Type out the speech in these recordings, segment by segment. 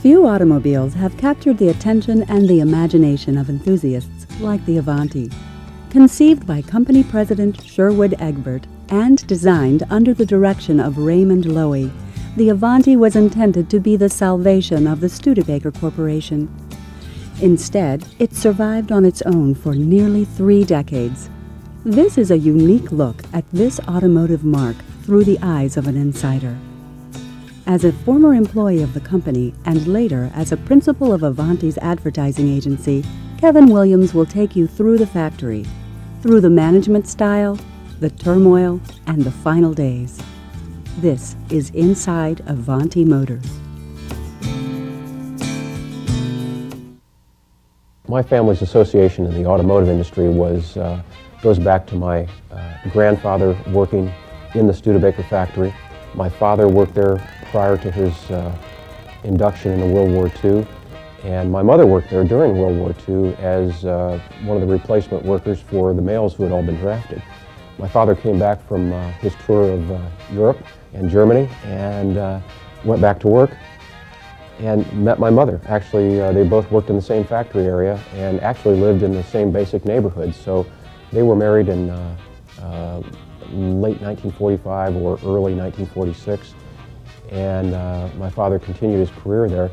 Few automobiles have captured the attention and the imagination of enthusiasts like the Avanti. Conceived by company president Sherwood Egbert and designed under the direction of Raymond Loewy, the Avanti was intended to be the salvation of the Studebaker Corporation. Instead, it survived on its own for nearly 3 decades. This is a unique look at this automotive mark through the eyes of an insider. As a former employee of the company and later as a principal of Avanti's advertising agency, Kevin Williams will take you through the factory, through the management style, the turmoil, and the final days. This is Inside Avanti Motors. My family's association in the automotive industry goes back to my grandfather working in the Studebaker factory. My father worked there prior to his induction into World War II, and my mother worked there during World War II as one of the replacement workers for the males who had all been drafted. My father came back from his tour of Europe and Germany and went back to work and met my mother. Actually, they both worked in the same factory area and actually lived in the same basic neighborhood. So they were married in late 1945 or early 1946. And my father continued his career there,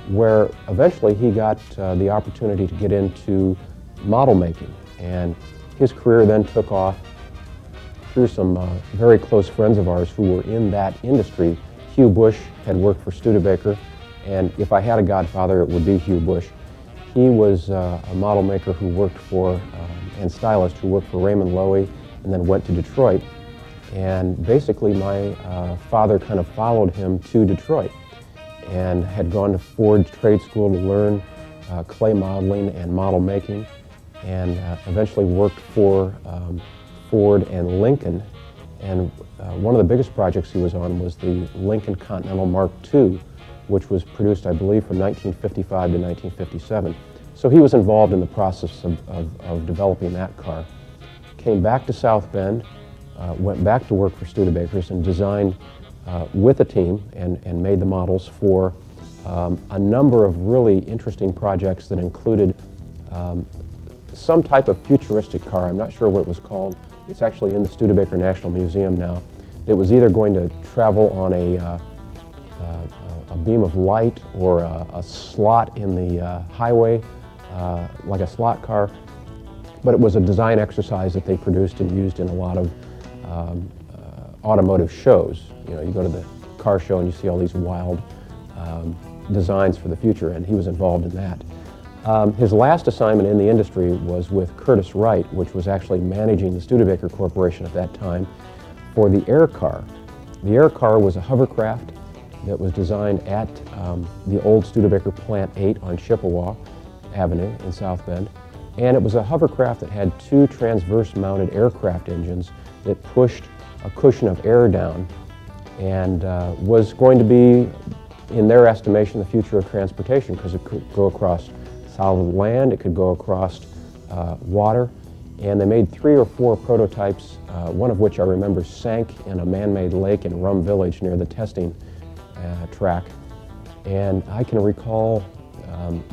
where eventually he got the opportunity to get into model making. And his career then took off through some very close friends of ours who were in that industry. Hugh Bush had worked for Studebaker, and if I had a godfather, it would be Hugh Bush. He was a model maker who worked for, and stylist who worked for Raymond Loewy, and then went to Detroit. And basically my father kind of followed him to Detroit and had gone to Ford Trade School to learn clay modeling and model making, and eventually worked for Ford and Lincoln. And one of the biggest projects he was on was the Lincoln Continental Mark II, which was produced, I believe, from 1955 to 1957. So he was involved in the process of developing that car. Came back to South Bend, went back to work for Studebakers and designed with a team and made the models for a number of really interesting projects that included some type of futuristic car. I'm not sure what it was called. It's actually in the Studebaker National Museum now. It was either going to travel on a beam of light or a slot in the highway, like a slot car. But it was a design exercise that they produced and used in a lot of automotive shows. You know, you go to the car show and you see all these wild designs for the future, and he was involved in that. His last assignment in the industry was with Curtiss Wright, which was actually managing the Studebaker Corporation at that time, for the Air Car. The Air Car was a hovercraft that was designed at the old Studebaker Plant 8 on Chippewa Avenue in South Bend. And it was a hovercraft that had 2 transverse-mounted aircraft engines that pushed a cushion of air down, and was going to be, in their estimation, the future of transportation, because it could go across solid land, it could go across water, and they made 3 or 4 prototypes, one of which I remember sank in a man-made lake in Rum Village near the testing track. And I can recall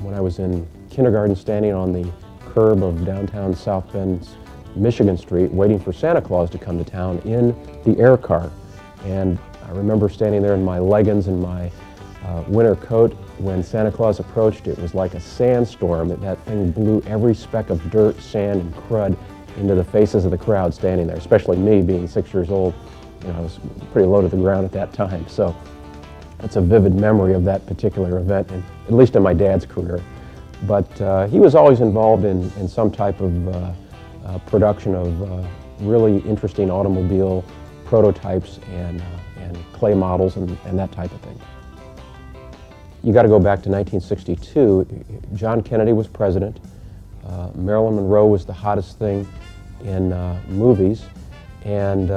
when I was in kindergarten standing on the curb of downtown South Bend's Michigan Street waiting for Santa Claus to come to town in the Air Car. And I remember standing there in my leggings and my winter coat. When Santa Claus approached, it was like a sandstorm. That thing blew every speck of dirt, sand, and crud into the faces of the crowd standing there, especially me being 6 years old. You know, I was pretty low to the ground at that time. So that's a vivid memory of that particular event, and at least in my dad's career. But he was always involved in some type of production of really interesting automobile prototypes and clay models and that type of thing. You got to go back to 1962. John Kennedy was president. Marilyn Monroe was the hottest thing in movies, and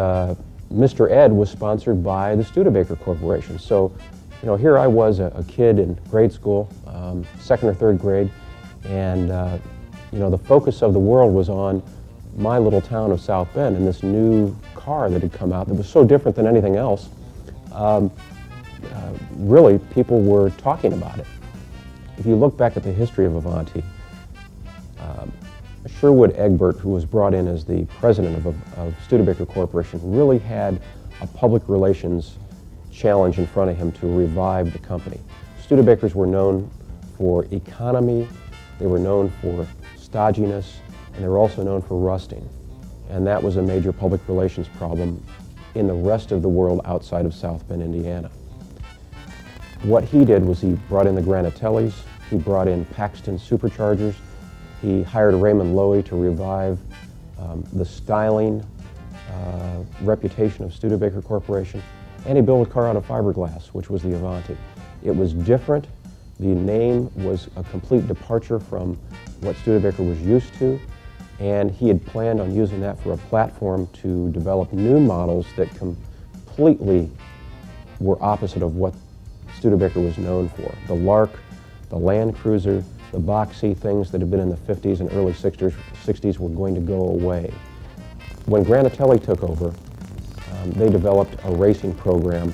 Mr. Ed was sponsored by the Studebaker Corporation. So, you know, here I was, a kid in grade school, 2nd or 3rd grade, and you know, the focus of the world was on my little town of South Bend, and this new car that had come out that was so different than anything else, really people were talking about it. If you look back at the history of Avanti, Sherwood Egbert, who was brought in as the president of Studebaker Corporation, really had a public relations challenge in front of him to revive the company. Studebakers were known for economy, they were known for stodginess, and they were also known for rusting. And that was a major public relations problem in the rest of the world outside of South Bend, Indiana. What he did was he brought in the Granatellis, he brought in Paxton superchargers, he hired Raymond Loewy to revive the styling reputation of Studebaker Corporation, and he built a car out of fiberglass, which was the Avanti. It was different. The name was a complete departure from what Studebaker was used to, and he had planned on using that for a platform to develop new models that completely were opposite of what Studebaker was known for. The Lark, the Land Cruiser, the boxy things that had been in the 50s and early 60s were going to go away. When Granatelli took over, they developed a racing program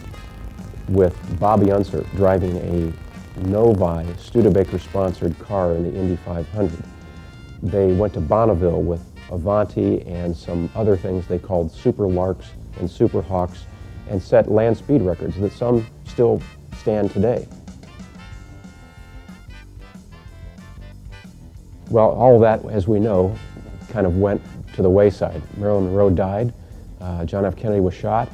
with Bobby Unser driving a Novi Studebaker-sponsored car in the Indy 500. They went to Bonneville with Avanti and some other things they called Super Larks and Super Hawks, and set land speed records that some still stand today. Well, all of that, as we know, kind of went to the wayside. Marilyn Monroe died, John F. Kennedy was shot,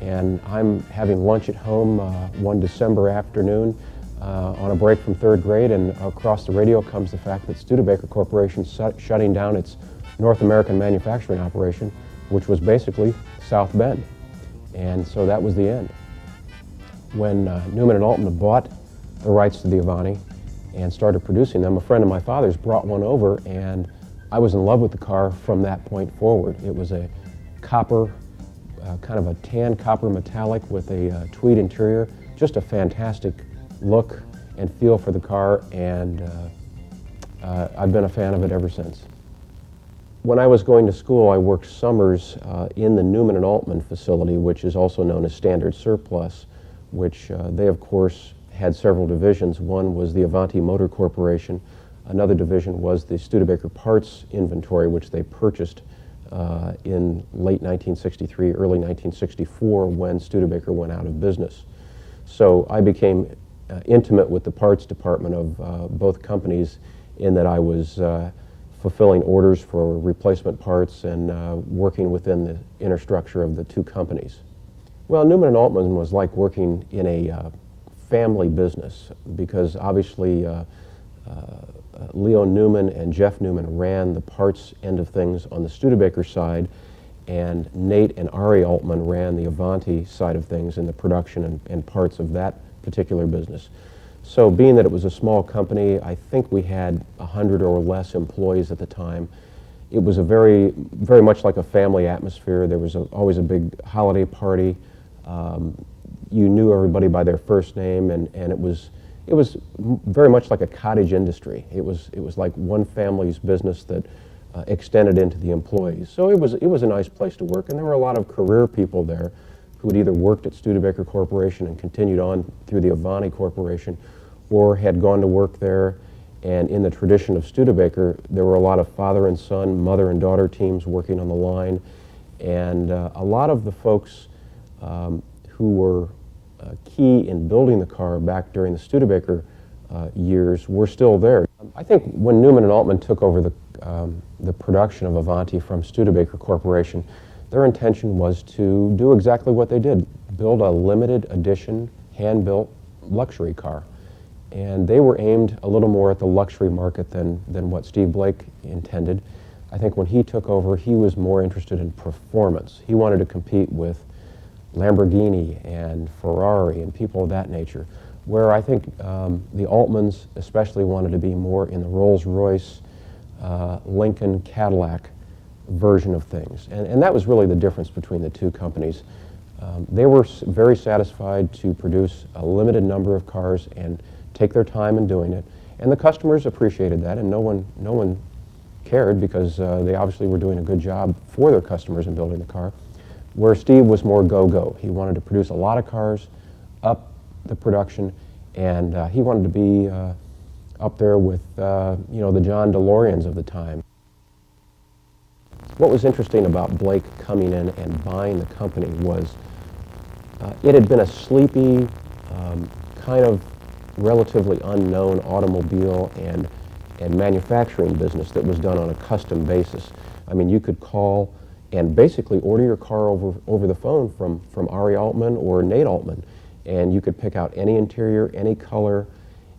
and I'm having lunch at home one December afternoon on a break from third grade, and across the radio comes the fact that Studebaker Corporation shutting down its North American manufacturing operation, which was basically South Bend. And so that was the end. When Newman Altman bought the rights to the Avanti and started producing them, a friend of my father's brought one over, and I was in love with the car from that point forward. It was a copper, kind of a tan copper metallic with a tweed interior, just a fantastic look and feel for the car, and I've been a fan of it ever since. When I was going to school, I worked summers in the Newman Altman facility, which is also known as Standard Surplus, which they, of course, had several divisions. One was the Avanti Motor Corporation. Another division was the Studebaker Parts Inventory, which they purchased in late 1963, early 1964, when Studebaker went out of business. So I became intimate with the parts department of both companies, in that I was fulfilling orders for replacement parts and working within the inner structure of the two companies. Well, Newman Altman was like working in a family business, because obviously Leo Newman and Jeff Newman ran the parts end of things on the Studebaker side, and Nate and Ari Altman ran the Avanti side of things in the production and parts of that particular business. So being that it was a small company, I think we had 100 or less employees at the time. It was a very much like a family atmosphere. There was always a big holiday party. You knew everybody by their first name, and it was very much like a cottage industry. It was like one family's business that extended into the employees. So it was a nice place to work, and there were a lot of career people there who had either worked at Studebaker Corporation and continued on through the Avanti Corporation, or had gone to work there. And in the tradition of Studebaker, there were a lot of father and son, mother and daughter teams working on the line, and a lot of the folks who were key in building the car back during the Studebaker years were still there. I think when Newman and Altman took over the production of Avanti from Studebaker Corporation, their intention was to do exactly what they did, build a limited edition, hand-built luxury car. And they were aimed a little more at the luxury market than what Steve Blake intended. I think when he took over, he was more interested in performance. He wanted to compete with Lamborghini and Ferrari and people of that nature, where I think the Altmans especially wanted to be more in the Rolls-Royce, Lincoln, Cadillac version of things. And that was really the difference between the two companies. They were very satisfied to produce a limited number of cars and take their time in doing it. And the customers appreciated that, and no one cared because they obviously were doing a good job for their customers in building the car, where Steve was more go-go. He wanted to produce a lot of cars, up the production, and he wanted to be up there with you know, the John DeLoreans of the time. What was interesting about Blake coming in and buying the company was it had been a sleepy, kind of relatively unknown automobile and manufacturing business that was done on a custom basis. I mean, you could call and basically order your car over the phone from Ari Altman or Nate Altman, and you could pick out any interior, any color,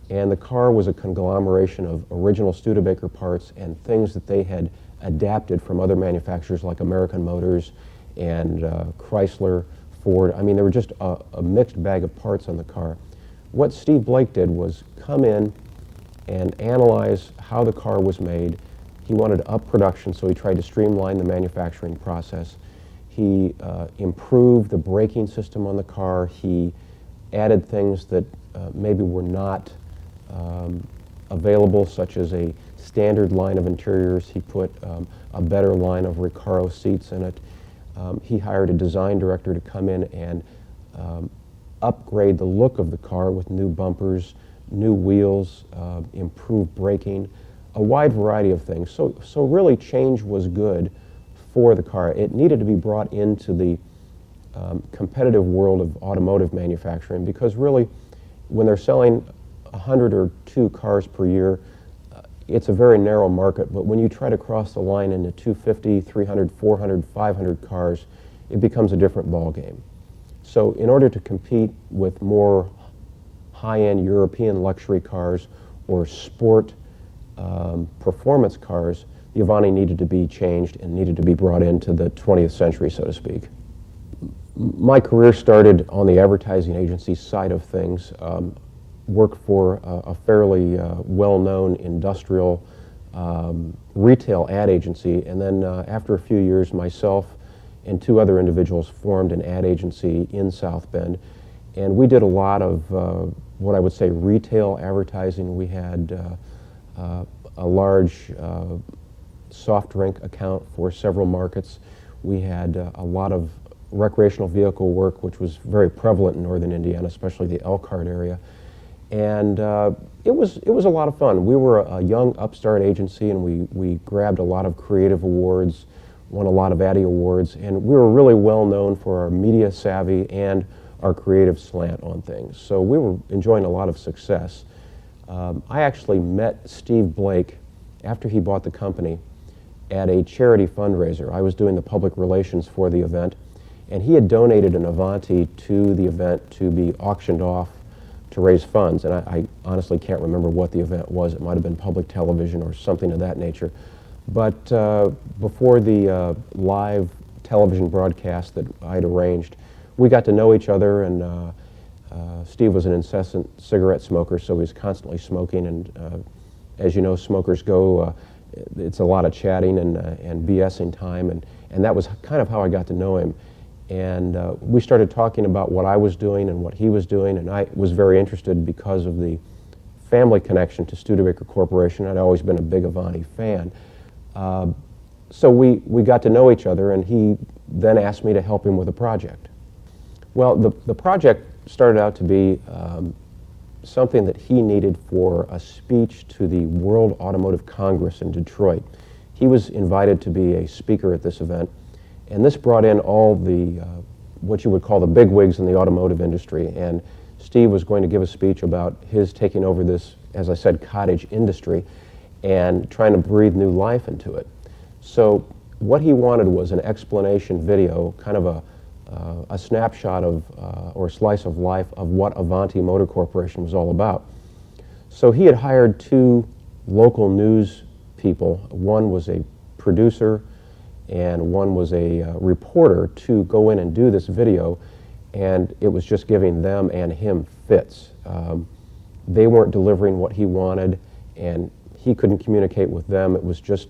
and the car was a conglomeration of original Studebaker parts and things that they had adapted from other manufacturers like American Motors and Chrysler, Ford. I mean, there were just a mixed bag of parts on the car. What Steve Blake did was come in and analyze how the car was made. He wanted to up production, so he tried to streamline the manufacturing process. He improved the braking system on the car. He added things that maybe were not available, such as a standard line of interiors. He put a better line of Recaro seats in it. He hired a design director to come in and upgrade the look of the car with new bumpers, new wheels, improved braking, a wide variety of things. So really change was good for the car. It needed to be brought into the competitive world of automotive manufacturing, because really when they're selling 100 or 2 cars per year, it's a very narrow market. But when you try to cross the line into 250, 300, 400, 500 cars, it becomes a different ballgame. So in order to compete with more high-end European luxury cars or sport performance cars, the Avanti needed to be changed and needed to be brought into the 20th century, so to speak. My career started on the advertising agency side of things. Worked for a fairly well-known industrial retail ad agency, and then after a few years, myself and 2 other individuals formed an ad agency in South Bend, and we did a lot of what I would say retail advertising. We had a large soft drink account for several markets. We had a lot of recreational vehicle work, which was very prevalent in northern Indiana, especially the Elkhart area. And it was a lot of fun. We were a young upstart agency, and we grabbed a lot of creative awards, won a lot of Addy awards, and we were really well known for our media savvy and our creative slant on things. So we were enjoying a lot of success. I actually met Steve Blake after he bought the company at a charity fundraiser. I was doing the public relations for the event, and he had donated an Avanti to the event to be auctioned off to raise funds. And I honestly can't remember what the event was. It might have been public television or something of that nature. But before the live television broadcast that I'd arranged, we got to know each other, and Steve was an incessant cigarette smoker, so he was constantly smoking, and as you know, smokers go, it's a lot of chatting and BSing time, and that was kind of how I got to know him. And we started talking about what I was doing and what he was doing, and I was very interested because of the family connection to Studebaker Corporation. I'd always been a big Avanti fan. So we got to know each other, and he then asked me to help him with a project. Well, the project started out to be something that he needed for a speech to the World Automotive Congress in Detroit. He was invited to be a speaker at this event, and this brought in all the, what you would call the bigwigs in the automotive industry, and Steve was going to give a speech about his taking over this, as I said, cottage industry and trying to breathe new life into it. So what he wanted was an explanation video, kind of a snapshot of, or slice of life of what Avanti Motor Corporation was all about. So he had hired 2 local news people. One was a producer and one was a reporter to go in and do this video, and it was just giving them and him fits. They weren't delivering what he wanted, and he couldn't communicate with them. It was just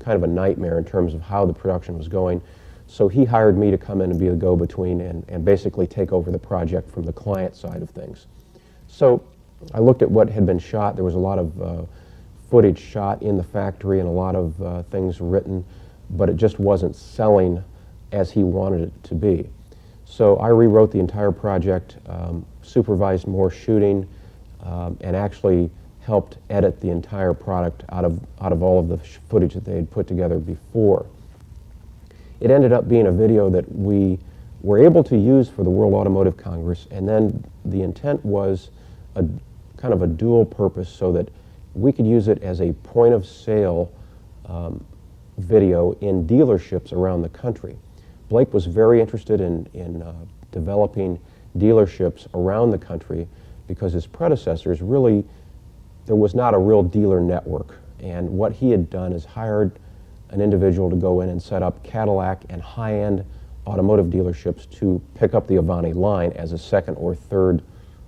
kind of a nightmare in terms of how the production was going. So he hired me to come in and be the go-between and basically take over the project from the client side of things. So I looked at what had been shot. There was a lot of footage shot in the factory and a lot of things written, but it just wasn't selling as he wanted it to be. So I rewrote the entire project, supervised more shooting, and actually helped edit the entire product out of all of the footage that they had put together before. It ended up being a video that we were able to use for the World Automotive Congress, and then the intent was a kind of a dual purpose so that we could use it as a point of sale video in dealerships around the country. Blake was very interested in developing dealerships around the country because his predecessors really, there was not a real dealer network. And what he had done is hired an individual to go in and set up Cadillac and high-end automotive dealerships to pick up the Avanti line as a second or third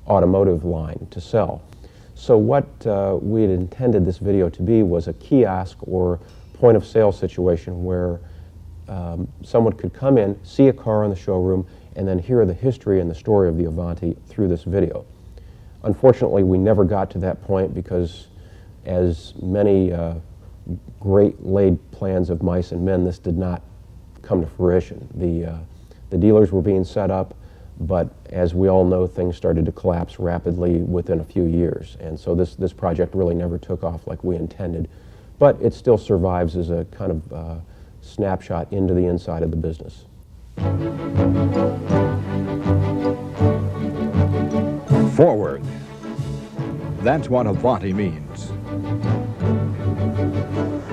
automotive line to sell. So what we had intended this video to be was a kiosk or point of sale situation where someone could come in, see a car in the showroom, and then hear the history and the story of the Avanti through this video. Unfortunately, we never got to that point because, as many great laid plans of mice and men, this did not come to fruition. The dealers were being set up, but as we all know, things started to collapse rapidly within a few years, and so this project really never took off like we intended. But it still survives as a kind of snapshot into the inside of the business. Forward. That's what Avanti means.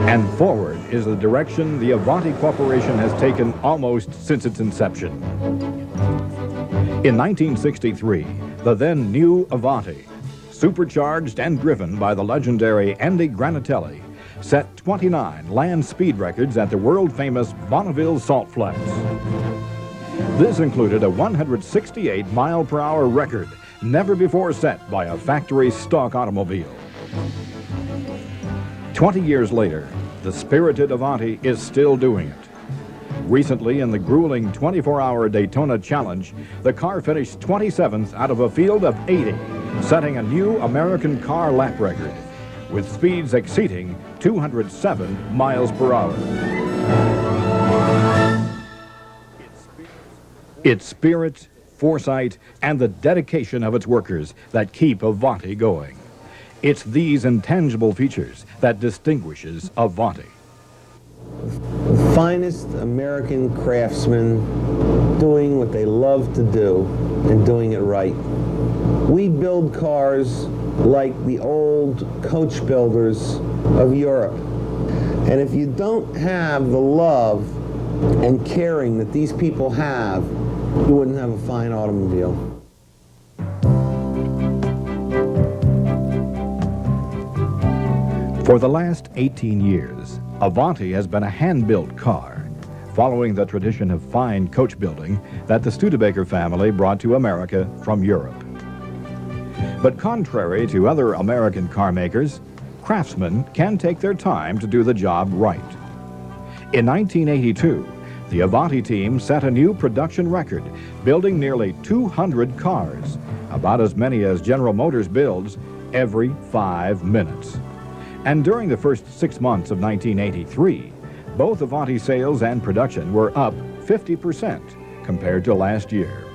And forward is the direction the Avanti Corporation has taken almost since its inception. In 1963, the then new Avanti, supercharged and driven by the legendary Andy Granatelli, set 29 land speed records at the world-famous Bonneville Salt Flats. This included a 168-mile-per-hour record never before set by a factory stock automobile. 20 years later, the spirited Avanti is still doing it. Recently, in the grueling 24-hour Daytona Challenge, the car finished 27th out of a field of 80, setting a new American car lap record, with speeds exceeding 207 miles per hour. It's spirit, foresight, and the dedication of its workers that keep Avanti going. It's these intangible features that distinguishes Avanti. The finest American craftsmen doing what they love to do and doing it right. We build cars like the old coach builders of Europe. And if you don't have the love and caring that these people have, you wouldn't have a fine automobile. For the last 18 years, Avanti has been a hand-built car, following the tradition of fine coach building that the Studebaker family brought to America from Europe. But contrary to other American car makers, craftsmen can take their time to do the job right. In 1982, the Avanti team set a new production record, building nearly 200 cars, about as many as General Motors builds every 5 minutes. And during the first 6 months of 1983, both Avanti sales and production were up 50% compared to last year.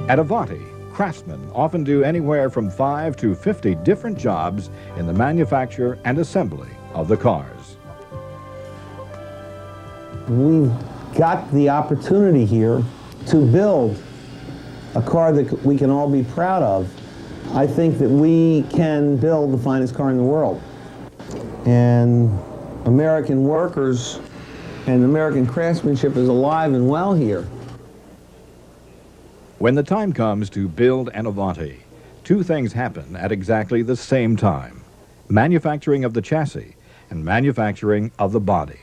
At Avanti, craftsmen often do anywhere from 5 to 50 different jobs in the manufacture and assembly of the cars. We've got the opportunity here to build a car that we can all be proud of. I think that we can build the finest car in the world. And American workers and American craftsmanship is alive and well here. When the time comes to build an Avanti, two things happen at exactly the same time: manufacturing of the chassis and manufacturing of the body.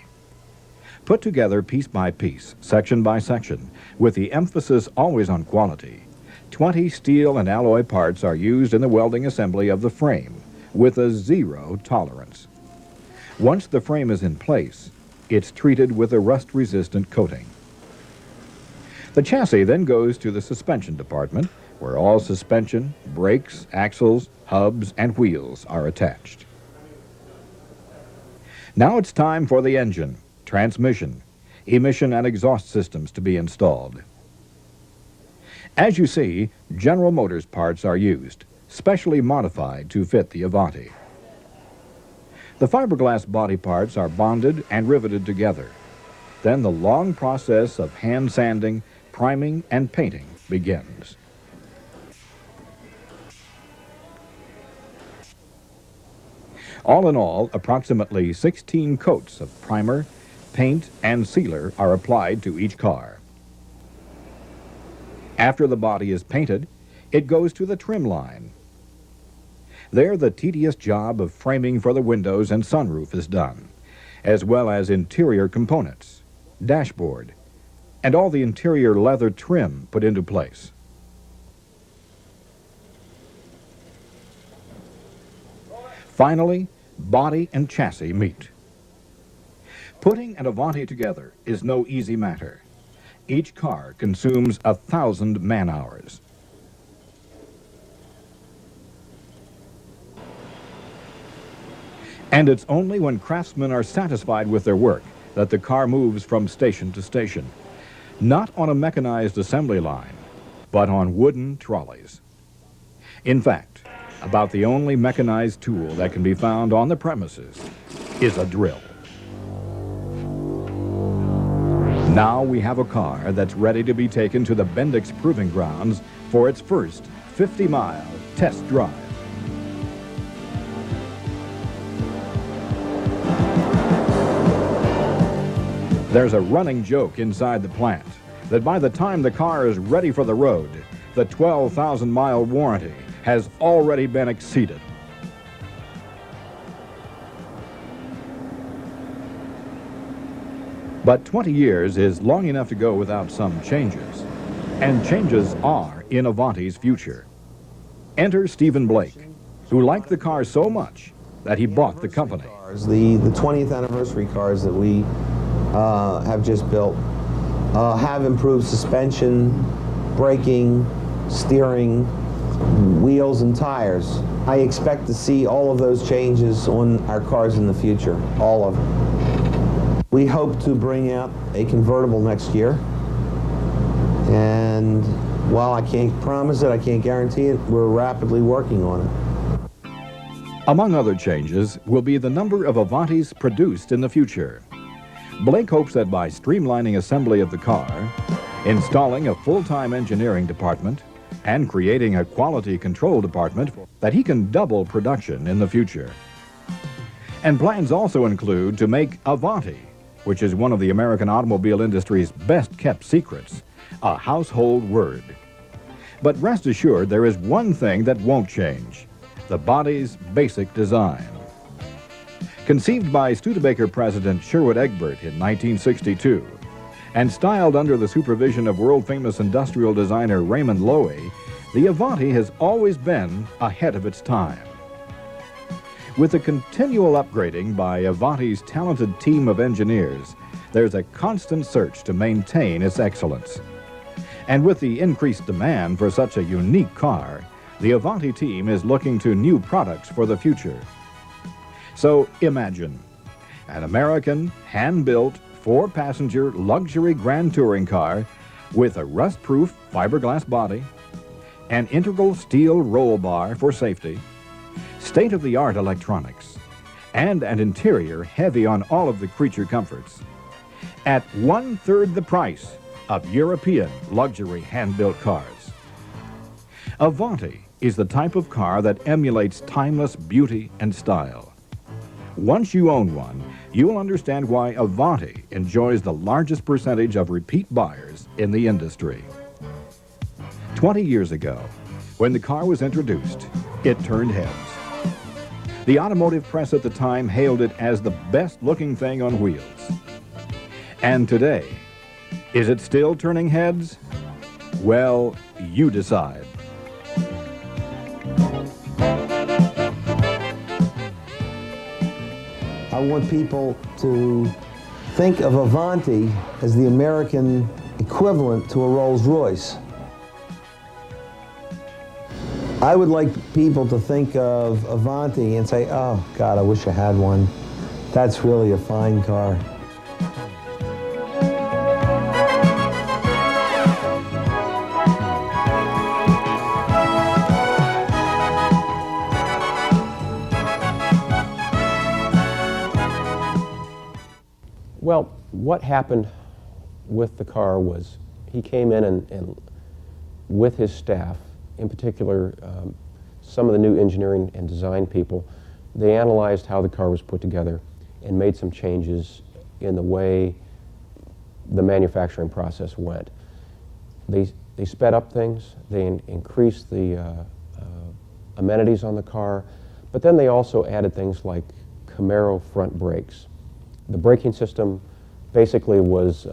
Put together piece by piece, section by section, with the emphasis always on quality, 20 steel and alloy parts are used in the welding assembly of the frame, with a zero tolerance. Once the frame is in place, it's treated with a rust-resistant coating. The chassis then goes to the suspension department, where all suspension, brakes, axles, hubs, and wheels are attached. Now it's time for the engine, transmission, emission and exhaust systems to be installed. As you see, General Motors parts are used, specially modified to fit the Avanti. The fiberglass body parts are bonded and riveted together. Then the long process of hand sanding, priming, and painting begins. All in all, approximately 16 coats of primer, paint, and sealer are applied to each car. After the body is painted, it goes to the trim line. There, the tedious job of framing for the windows and sunroof is done, as well as interior components, dashboard, and all the interior leather trim put into place. Finally, body and chassis meet. Putting an Avanti together is no easy matter. Each car consumes 1,000 man-hours. And it's only when craftsmen are satisfied with their work that the car moves from station to station, not on a mechanized assembly line, but on wooden trolleys. In fact, about the only mechanized tool that can be found on the premises is a drill. Now we have a car that's ready to be taken to the Bendix Proving Grounds for its first 50-mile test drive. There's a running joke inside the plant that by the time the car is ready for the road, the 12,000-mile warranty has already been exceeded. But 20 years is long enough to go without some changes. And changes are in Avanti's future. Enter Stephen Blake, who liked the car so much that he bought the company. The 20th anniversary cars that we have just built have improved suspension, braking, steering, wheels, and tires. I expect to see all of those changes on our cars in the future, all of them. We hope to bring out a convertible next year, and while I can't promise it, I can't guarantee it, we're rapidly working on it. Among other changes will be the number of Avantis produced in the future. Blake hopes that by streamlining assembly of the car, installing a full-time engineering department, and creating a quality control department, that he can double production in the future. And plans also include to make Avanti, which is one of the American automobile industry's best-kept secrets, a household word. But rest assured, there is one thing that won't change: the body's basic design. Conceived by Studebaker President Sherwood Egbert in 1962, and styled under the supervision of world-famous industrial designer Raymond Loewy, the Avanti has always been ahead of its time. With the continual upgrading by Avanti's talented team of engineers, there's a constant search to maintain its excellence. And with the increased demand for such a unique car, the Avanti team is looking to new products for the future. So imagine an American, hand-built, 4-passenger luxury grand touring car with a rust-proof fiberglass body, an integral steel roll bar for safety, state-of-the-art electronics, and an interior heavy on all of the creature comforts, at 1/3 the price of European luxury hand-built cars. Avanti is the type of car that emulates timeless beauty and style. Once you own one, you will understand why Avanti enjoys the largest percentage of repeat buyers in the industry. 20 years ago, when the car was introduced, it turned heads. The automotive press at the time hailed it as the best-looking thing on wheels. And today, is it still turning heads? Well, you decide. I want people to think of Avanti as the American equivalent to a Rolls-Royce. I would like people to think of Avanti and say, oh, God, I wish I had one. That's really a fine car. Well, what happened with the car was he came in and with his staff, in particular some of the new engineering and design people, they analyzed how the car was put together and made some changes in the way the manufacturing process went. They sped up things, they increased the amenities on the car, but then they also added things like Camaro front brakes. The braking system basically was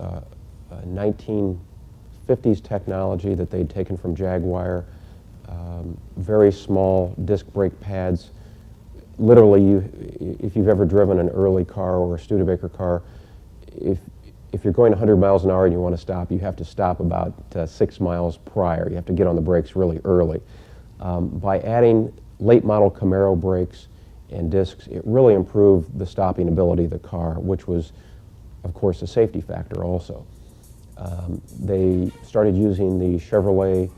1950s technology that they'd taken from Jaguar, very small disc brake pads. Literally, if you've ever driven an early car or a Studebaker car, if you're going 100 miles an hour and you want to stop, you have to stop about 6 miles prior. You have to get on the brakes really early. By adding late model Camaro brakes and discs, it really improved the stopping ability of the car, which was, of course, a safety factor also. They started using the Chevrolet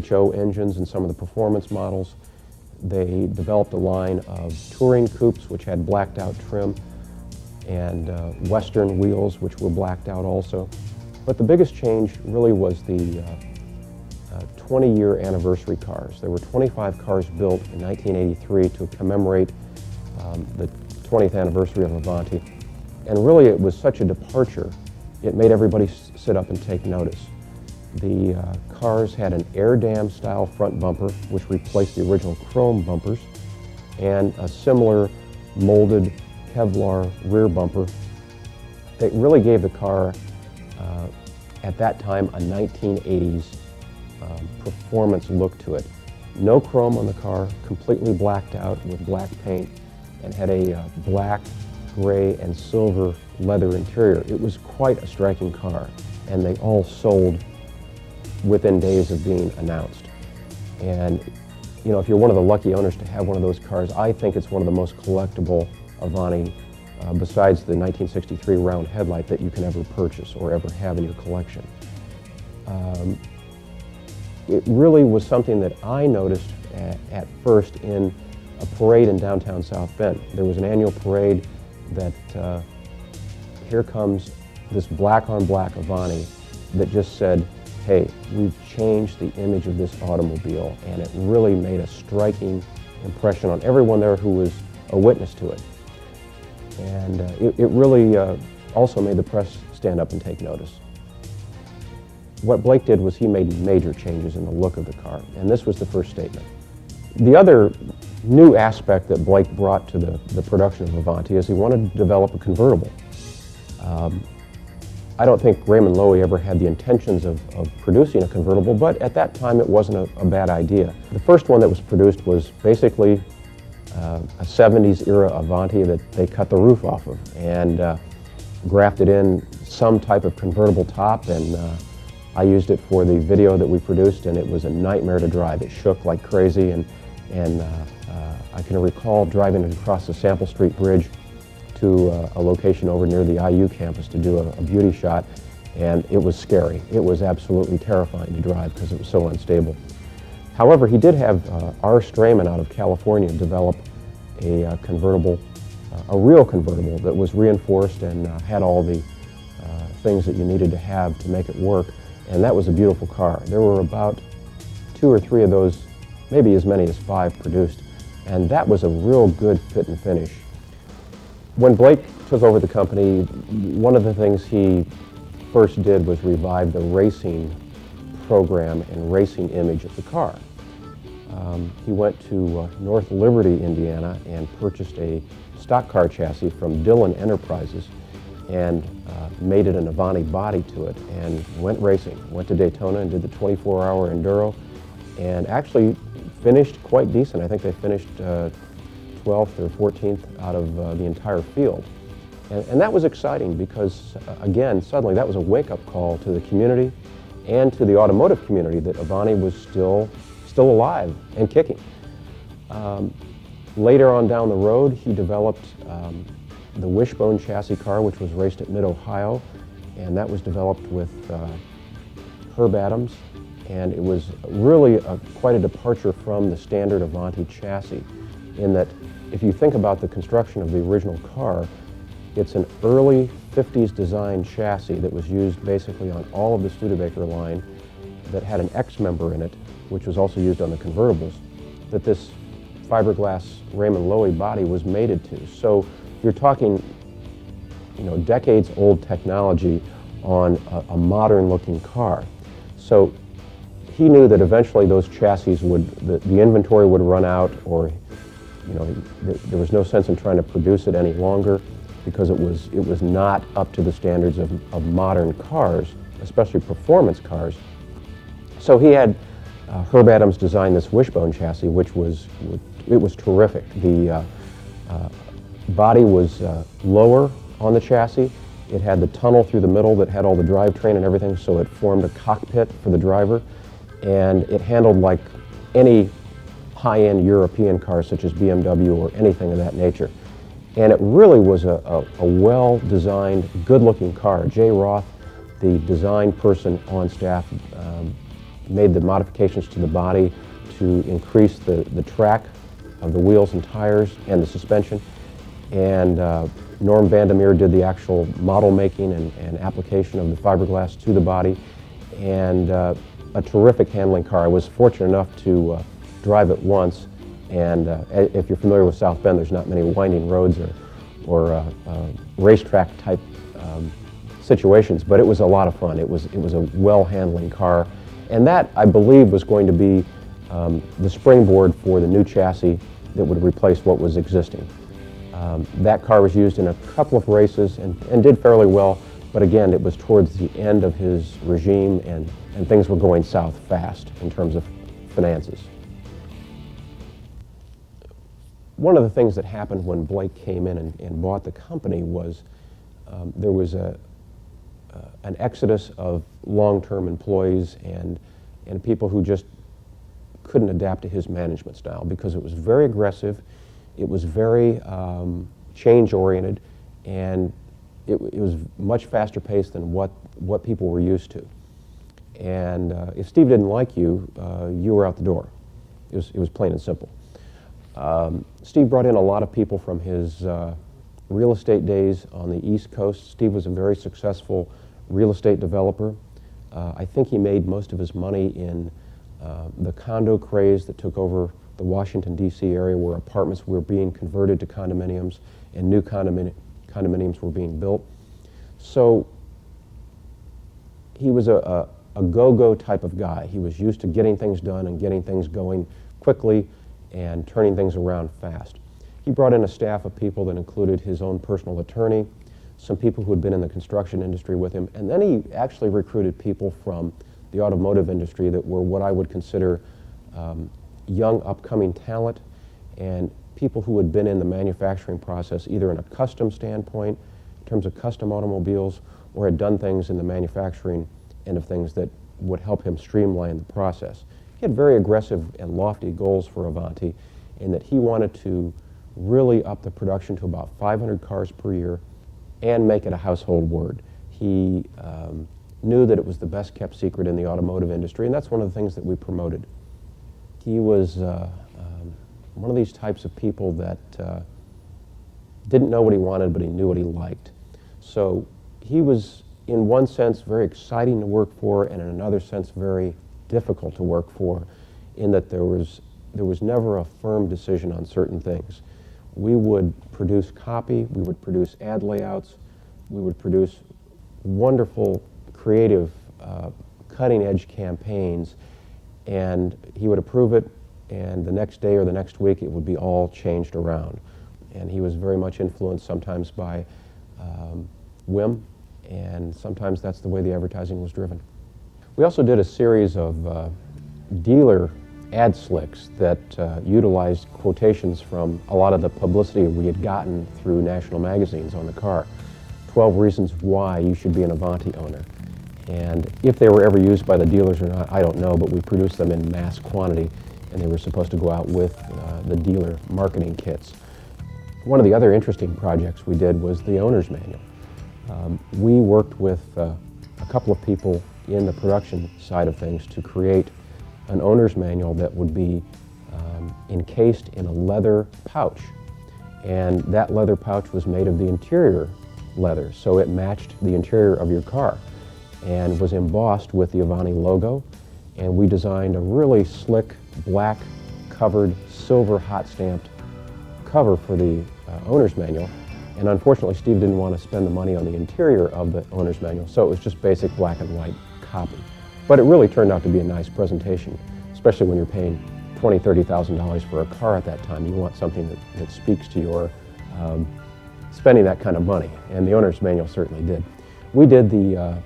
HO engines in some of the performance models. They developed a line of touring coupes which had blacked out trim and Western wheels which were blacked out also. But the biggest change really was the 20-year anniversary cars. There were 25 cars built in 1983 to commemorate the 20th anniversary of Avanti. And really it was such a departure, it made everybody sit up and take notice. The cars had an air dam style front bumper, which replaced the original chrome bumpers, and a similar molded Kevlar rear bumper that really gave the car, at that time, a 1980s performance look to it. No chrome on the car, completely blacked out with black paint, and had a black, gray, and silver leather interior. It was quite a striking car, and they all sold within days of being announced. And you know, if you're one of the lucky owners to have one of those cars, I think it's one of the most collectible Avanti, besides the 1963 round headlight, that you can ever purchase or ever have in your collection. It really was something that I noticed at first in a parade in downtown South Bend. There was an annual parade that here comes this black on black Avanti that just said, hey, we've changed the image of this automobile, and it really made a striking impression on everyone there who was a witness to it. And it really also made the press stand up and take notice. What Blake did was he made major changes in the look of the car, and this was the first statement. The other new aspect that Blake brought to the production of Avanti is he wanted to develop a convertible. I don't think Raymond Loewy ever had the intentions of producing a convertible, but at that time it wasn't a bad idea. The first one that was produced was basically a 70s era Avanti that they cut the roof off of and grafted in some type of convertible top, and I used it for the video that we produced, and it was a nightmare to drive. It shook like crazy, and I can recall driving across the Sample Street Bridge to a location over near the IU campus to do a beauty shot, and it was scary. It was absolutely terrifying to drive because it was so unstable. However, he did have R. Strayman out of California develop a convertible, a real convertible that was reinforced and had all the things that you needed to have to make it work, and that was a beautiful car. There were about 2 or 3 of those, maybe as many as 5 produced, and that was a real good fit and finish. When Blake took over the company, one of the things he first did was revive the racing program and racing image of the car. He went to North Liberty, Indiana, and purchased a stock car chassis from Dillon Enterprises and made it an Avanti body to it and went racing. Went to Daytona and did the 24-hour enduro and actually finished quite decent. I think they finished 12th or 14th out of the entire field. And that was exciting because, again, suddenly that was a wake-up call to the community and to the automotive community that Avanti was still alive and kicking. Later on down the road, he developed the Wishbone chassis car, which was raced at Mid-Ohio, and that was developed with Herb Adams, and it was really quite a departure from the standard Avanti chassis, in that if you think about the construction of the original car, it's an early 50s design chassis that was used basically on all of the Studebaker line, that had an X member in it, which was also used on the convertibles, that this fiberglass Raymond Loewy body was mated to. So you're talking, decades old technology on a modern looking car. So he knew that eventually those chassis the inventory would run out, or there was no sense in trying to produce it any longer, because it was not up to the standards of modern cars, especially performance cars. So he had Herb Adams design this Wishbone chassis, which was terrific. The body was lower on the chassis. It had the tunnel through the middle that had all the drivetrain and everything, so it formed a cockpit for the driver, and it handled like any high-end European car such as BMW or anything of that nature. And it really was a well-designed, good-looking car. Jay Roth, the design person on staff, made the modifications to the body to increase the track of the wheels and tires and the suspension. And Norm Vandermeer did the actual model making and application of the fiberglass to the body. And a terrific handling car. I was fortunate enough to drive it once. And if you're familiar with South Bend, there's not many winding roads or racetrack type situations, but it was a lot of fun. It was a well-handling car, and that, I believe, was going to be the springboard for the new chassis that would replace what was existing. That car was used in a couple of races and did fairly well, but again, it was towards the end of his regime, and things were going south fast in terms of finances. One of the things that happened when Blake came in and bought the company was there was an exodus of long-term employees and people who just couldn't adapt to his management style, because it was very aggressive, it was very change-oriented, and it was much faster paced than what people were used to. And if Steve didn't like you, you were out the door. It was plain and simple. Steve brought in a lot of people from his real estate days on the East Coast. Steve was a very successful real estate developer. I think he made most of his money in the condo craze that took over the Washington, D.C. area, where apartments were being converted to condominiums and new condominiums were being built. So he was a go-go type of guy. He was used to getting things done and getting things going quickly and turning things around fast. He brought in a staff of people that included his own personal attorney, some people who had been in the construction industry with him, and then he actually recruited people from the automotive industry that were what I would consider young upcoming talent, and people who had been in the manufacturing process either in a custom standpoint, in terms of custom automobiles, or had done things in the manufacturing end of things that would help him streamline the process. He had very aggressive and lofty goals for Avanti, in that he wanted to really up the production to about 500 cars per year and make it a household word. He knew that it was the best kept secret in the automotive industry, and that's one of the things that we promoted. He was one of these types of people that didn't know what he wanted, but he knew what he liked. So he was, in one sense, very exciting to work for, and in another sense, very difficult to work for, in that there was never a firm decision on certain things. We would produce copy, we would produce ad layouts, we would produce wonderful, creative, cutting-edge campaigns, and he would approve it, and the next day or the next week it would be all changed around. And he was very much influenced sometimes by whim, and sometimes that's the way the advertising was driven. We also did a series of dealer ad slicks that utilized quotations from a lot of the publicity we had gotten through national magazines on the car. 12 reasons why you should be an Avanti owner. And if they were ever used by the dealers or not, I don't know, but we produced them in mass quantity, and they were supposed to go out with the dealer marketing kits. One of the other interesting projects we did was the owner's manual. We worked with a couple of people in the production side of things to create an owner's manual that would be encased in a leather pouch. And that leather pouch was made of the interior leather, so it matched the interior of your car and was embossed with the Avanti logo. And we designed a really slick, black covered, silver hot stamped cover for the owner's manual. And unfortunately, Steve didn't want to spend the money on the interior of the owner's manual, so it was just basic black and white copy. But it really turned out to be a nice presentation, especially when you're paying $20,000, $30,000 for a car at that time. You want something that speaks to your spending that kind of money, and the owner's manual certainly did. We did the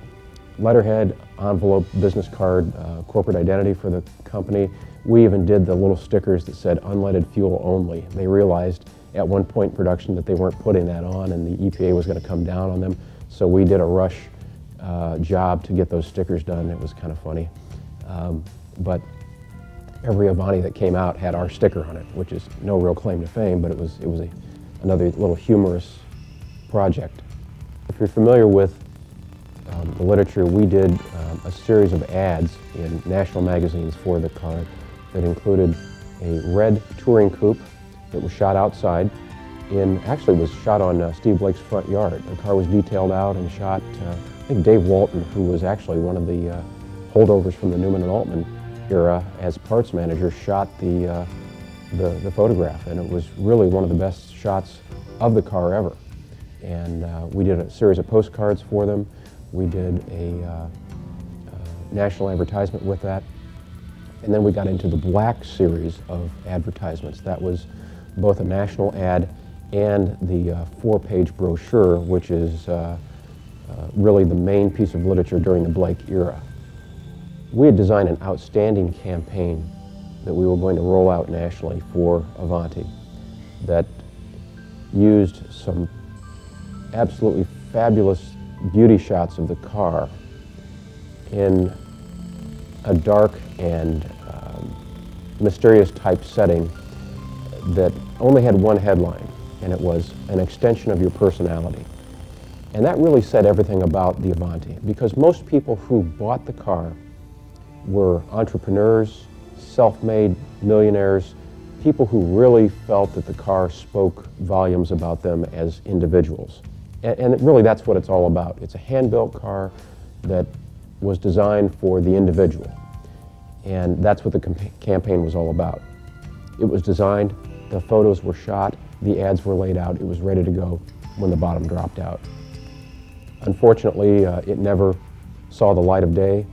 letterhead, envelope, business card, corporate identity for the company. We even did the little stickers that said unleaded fuel only. They realized at one point in production that they weren't putting that on and the EPA was going to come down on them. So we did a rush job to get those stickers done. It was kind of funny. But every Avanti that came out had our sticker on it, which is no real claim to fame, but it was another little humorous project. If you're familiar with the literature, we did a series of ads in national magazines for the car that included a red touring coupe that was shot outside. Actually was shot on Steve Blake's front yard. The car was detailed out and shot. I think Dave Walton, who was actually one of the holdovers from the Newman Altman era as parts manager, shot the photograph, and it was really one of the best shots of the car ever. And we did a series of postcards for them. We did a national advertisement with that. And then we got into the black series of advertisements. That was both a national ad and the 4-page brochure, which is really the main piece of literature during the Blake era. We had designed an outstanding campaign that we were going to roll out nationally for Avanti that used some absolutely fabulous beauty shots of the car in a dark and mysterious type setting that only had one headline, and it was an extension of your personality. And that really said everything about the Avanti, because most people who bought the car were entrepreneurs, self-made millionaires, people who really felt that the car spoke volumes about them as individuals. And really that's what it's all about. It's a hand-built car that was designed for the individual. And that's what the campaign was all about. It was designed, the photos were shot, the ads were laid out, it was ready to go when the bottom dropped out. Unfortunately, it never saw the light of day.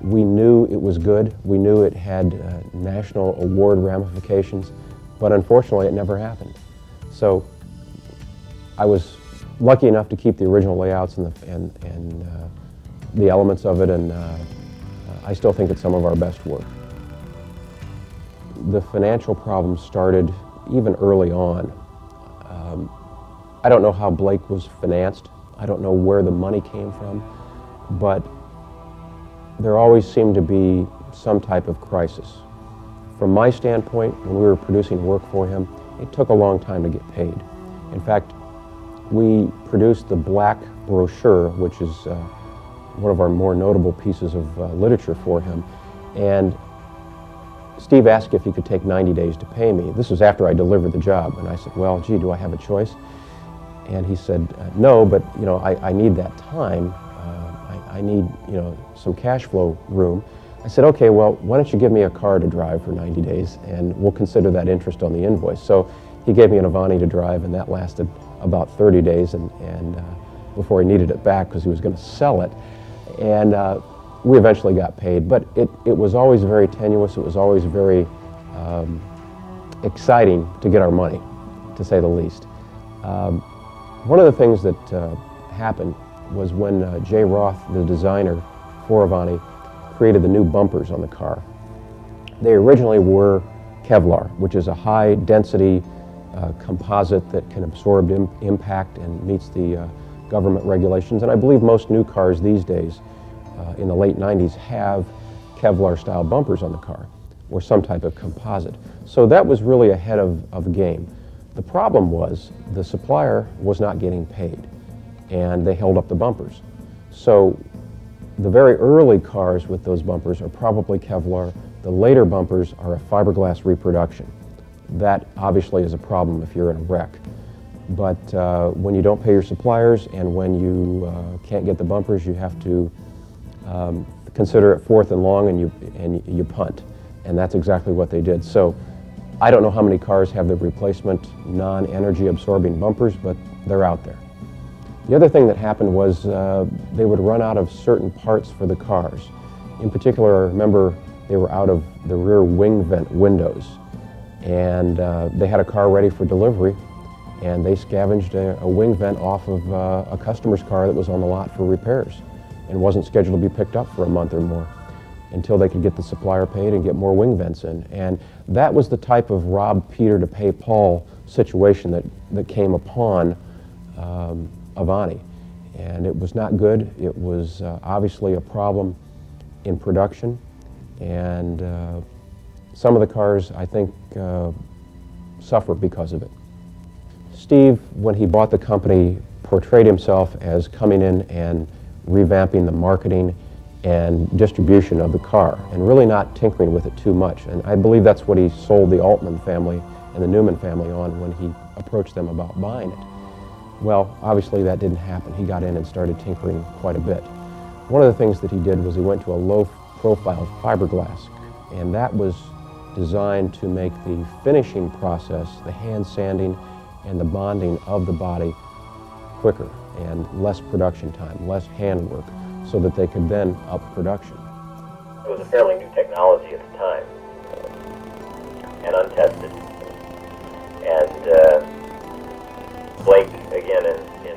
We knew it was good. We knew it had national award ramifications, but unfortunately it never happened. So I was lucky enough to keep the original layouts and the elements of it, and I still think it's some of our best work. The financial problems started even early on. I don't know how Blake was financed. I don't know where the money came from, but there always seemed to be some type of crisis. From my standpoint, when we were producing work for him, it took a long time to get paid. In fact, we produced the black brochure, which is one of our more notable pieces of literature for him, and Steve asked if he could take 90 days to pay me. This was after I delivered the job, and I said, well, gee, do I have a choice? And he said, no, but I need that time. I need some cash flow room. I said, okay, well, why don't you give me a car to drive for 90 days, and we'll consider that interest on the invoice. So he gave me an Avanti to drive, and that lasted about 30 days, and before he needed it back because he was going to sell it. And we eventually got paid, but it was always very tenuous. It was always very exciting to get our money, to say the least. One of the things that happened was when Jay Roth, the designer for Avanti, created the new bumpers on the car. They originally were Kevlar, which is a high-density composite that can absorb impact and meets the government regulations. And I believe most new cars these days, in the late 90s, have Kevlar-style bumpers on the car, or some type of composite. So that was really ahead of the game. The problem was the supplier was not getting paid, and they held up the bumpers. So the very early cars with those bumpers are probably Kevlar. The later bumpers are a fiberglass reproduction. That obviously is a problem if you're in a wreck. But when you don't pay your suppliers and when you can't get the bumpers, you have to consider it fourth and long, and you punt. And that's exactly what they did. So I don't know how many cars have the replacement non-energy absorbing bumpers, but they're out there. The other thing that happened was they would run out of certain parts for the cars. In particular, I remember they were out of the rear wing vent windows. And they had a car ready for delivery, and they scavenged a wing vent off of a customer's car that was on the lot for repairs and wasn't scheduled to be picked up for a month or more until they could get the supplier paid and get more wing vents in. And that was the type of rob Peter to pay Paul situation that came upon Avanti. And it was not good. It was obviously a problem in production, and some of the cars, I think, suffer because of it. Steve, when he bought the company, portrayed himself as coming in and revamping the marketing and distribution of the car, and really not tinkering with it too much. And I believe that's what he sold the Altman family and the Newman family on when he approached them about buying it. Well, obviously that didn't happen. He got in and started tinkering quite a bit. One of the things that he did was he went to a low-profile fiberglass, and that was designed to make the finishing process, the hand sanding and the bonding of the body, quicker and less production time, less handwork, so that they could then up production. It was a fairly new technology at the time and untested. And Blake, again, in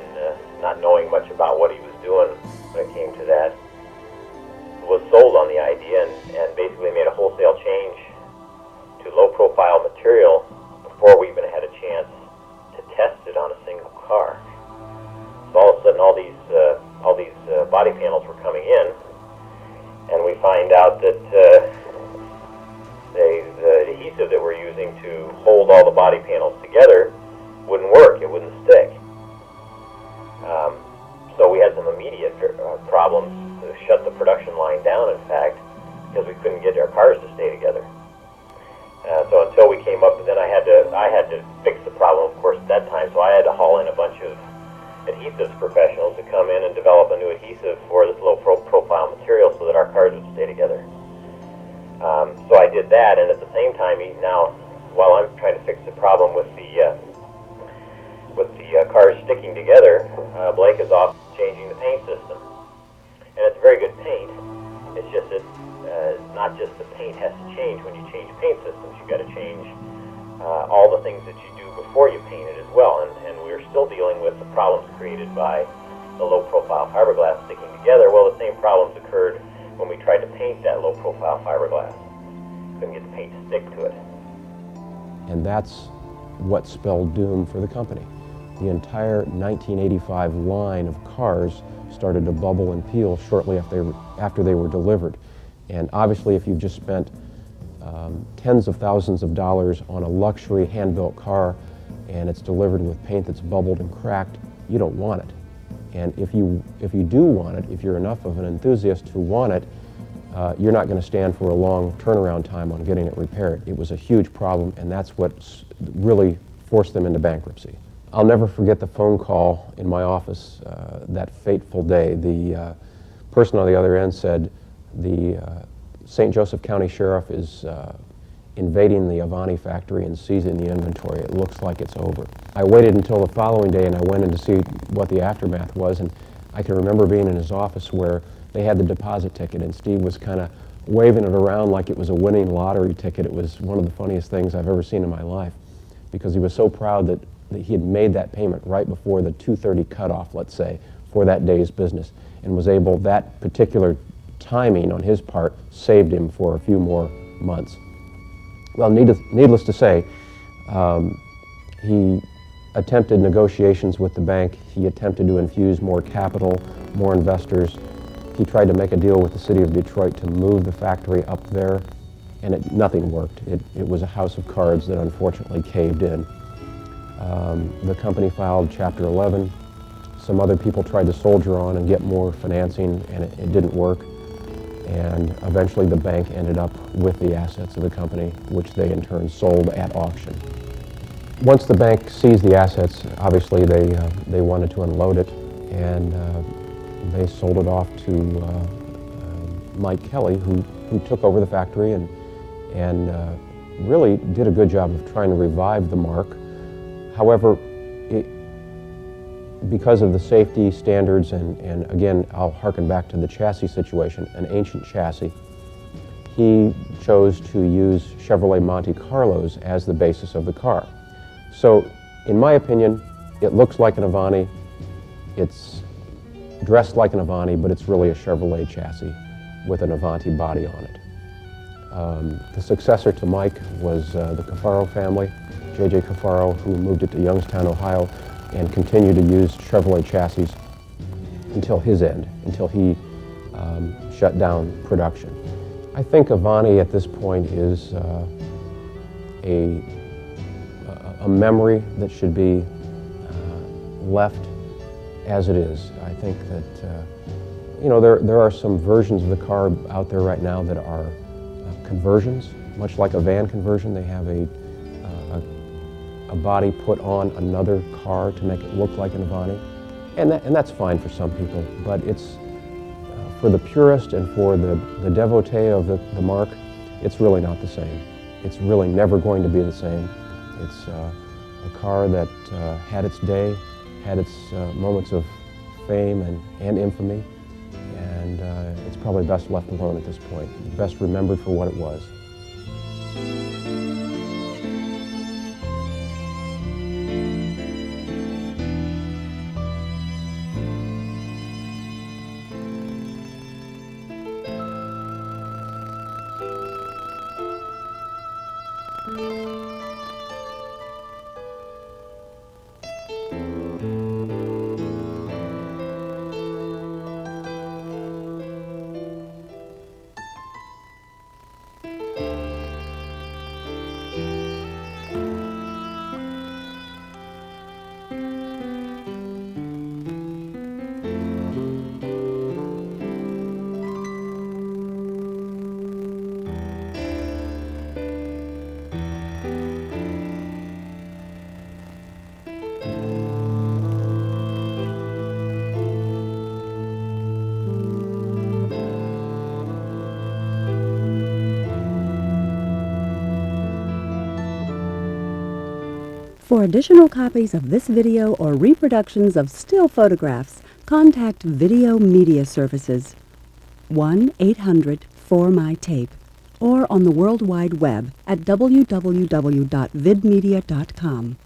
not knowing much about what he was doing when it came to that, was sold on the idea and basically made a wholesale change to low-profile material before we even had a chance to test it on a single car. So all of a sudden, all these body panels were coming in, and we find out that the adhesive that we're using to hold all the body panels together wouldn't work. It wouldn't stick. So we had some immediate problems to shut the production line down, in fact, because we couldn't get our cars to stay together. So until we came up, then I had to fix the problem, of course, at that time. So I had to haul in a bunch of adhesives professionals to come in and develop a new adhesive for this low-profile material so that our cars would stay together. So I did that, and at the same time, now, while I'm trying to fix the problem with the cars sticking together, Blake is off changing the paint system. And it's very good paint. It's just that not just the paint has to change when you change paint systems. You've got to change all the things that you do before you paint it as well. And we're still dealing with the problems created by the low-profile fiberglass sticking together. Well, the same problems occurred when we tried to paint that low-profile fiberglass. Couldn't get the paint to stick to it. And that's what spelled doom for the company. The entire 1985 line of cars started to bubble and peel shortly after they were delivered. And obviously, if you've just spent tens of thousands of dollars on a luxury hand-built car and it's delivered with paint that's bubbled and cracked, you don't want it. And if you do want it, if you're enough of an enthusiast who want it, you're not going to stand for a long turnaround time on getting it repaired. It was a huge problem, and that's what really forced them into bankruptcy. I'll never forget the phone call in my office that fateful day. The person on the other end said, the St. Joseph County Sheriff is invading the Avanti factory and seizing the inventory. It looks like it's over. I waited until the following day and I went in to see what the aftermath was, and I can remember being in his office where they had the deposit ticket and Steve was kind of waving it around like it was a winning lottery ticket. It was one of the funniest things I've ever seen in my life because he was so proud that he had made that payment right before the 2:30 cutoff, let's say, for that day's business, and was able, that particular timing on his part saved him for a few more months. Well, needless to say, he attempted negotiations with the bank. He attempted to infuse more capital, more investors. He tried to make a deal with the city of Detroit to move the factory up there, and nothing worked. It was a house of cards that unfortunately caved in. The company filed Chapter 11. Some other people tried to soldier on and get more financing, and it didn't work. And eventually the bank ended up with the assets of the company, which they in turn sold at auction. Once the bank seized the assets, obviously they wanted to unload it, and they sold it off to Mike Kelly, who took over the factory and really did a good job of trying to revive the mark. However, because of the safety standards, and again, I'll harken back to the chassis situation, an ancient chassis, he chose to use Chevrolet Monte Carlos as the basis of the car. So, in my opinion, it looks like an Avanti, it's dressed like an Avanti, but it's really a Chevrolet chassis with an Avanti body on it. The successor to Mike was the Cafaro family, J.J. Cafaro, who moved it to Youngstown, Ohio, and continued to use Chevrolet chassis until his end, until he shut down production. I think Avanti at this point is a memory that should be left as it is. I think that you know, there are some versions of the car out there right now that are conversions, much like a van conversion. They have a body put on another car to make it look like an Avanti, and that's fine for some people, but it's for the purist and for the devotee of the mark, it's really not the same. It's really never going to be the same. It's a car that had its day, had its moments of fame and infamy, and it's probably best left alone at this point, best remembered for what it was. For additional copies of this video or reproductions of still photographs, contact Video Media Services, 1-800-4MY-TAPE, or on the World Wide Web at www.vidmedia.com.